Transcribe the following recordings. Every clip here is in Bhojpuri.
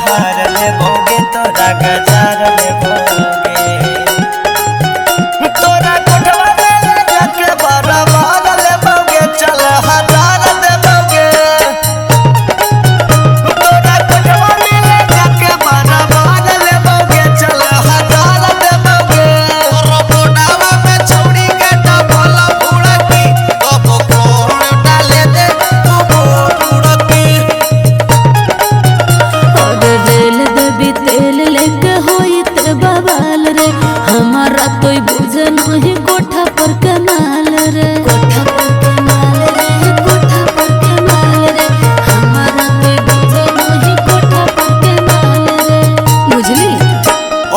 हार ले भोगे तोरा गजार ले भोगे तोरा कोठवा में ले जाके बारा बार ले भोगे चल हजार दे भोगे तोरा कोठवा में ले जाके बारा बार ले भोगे चल हजार दे भोगे तोरा बोडावा में छौड़ी के डबल बुड़की कब कोण डाले दे तू बुड़की और रेल देवी तेल लेके होइत बवाल रे हमारा तो बुझे नहीं कोठा पर कमाल रे कोठा पर कमाल रे कोठा पर कमाल रे हमारा तो बुझे नहीं कोठा पर कमाल रे बुझली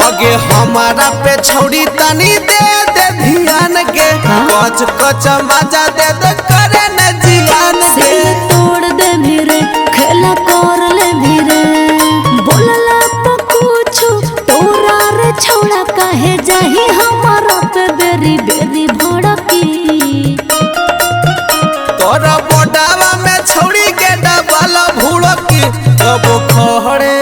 अगे हमारा पे छौड़ी तनी दे दे ध्यान के कच कच मजा दे दे करे न जियान से के तोड़ दे मेरे खेला कर ले मेरे बोलला तो कुछ तोरा रे छोड़ा काहे जाही हमारा पे बेरी बेरी भड़की तोरा बोडावा में छौड़ी के डबल बुड़की कब खड़े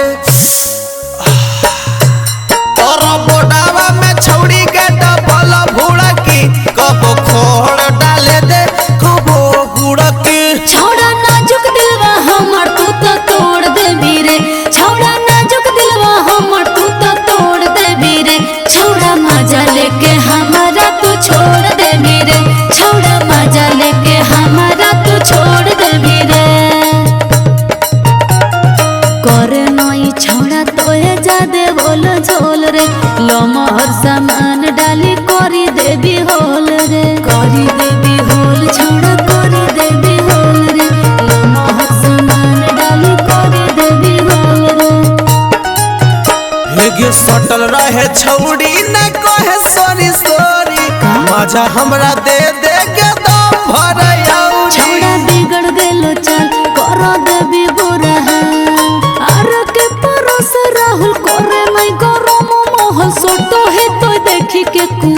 तोरा बोडावा में छौड़ी के डबल बुड़की कब खोड़ डाले दे कब बुड़की छोड़ा नाजुक दिलवा हमर तू तो तोड़ दे मेरे छोड़ा नाजुक दिलवा हमर तू तो तोड़ दे मेरे छोड़ा मजा लेके हमारा तू छोड़ दे मेरे छोड़ा मजा लेके हमारा तू छोड़ दे मेरे करे नई छोड़ा तोए जा दे बोल झोल रे लमहर सामान डाली करी देवी होल रे करी देवी होल छोड़ा करी देवी होल रे लमहर सामान डाली करी देवी होल रे हेगे सटल रहे छौड़ी न कहे सॉरी सॉरी मजा हमरा दे दे के दम भर आउरी छोड़ा बिगड़ गेलो चल करो देवी बुरा आर के परोस राहुल करे नहीं गरम मोहल सोटो है तो देखी के कु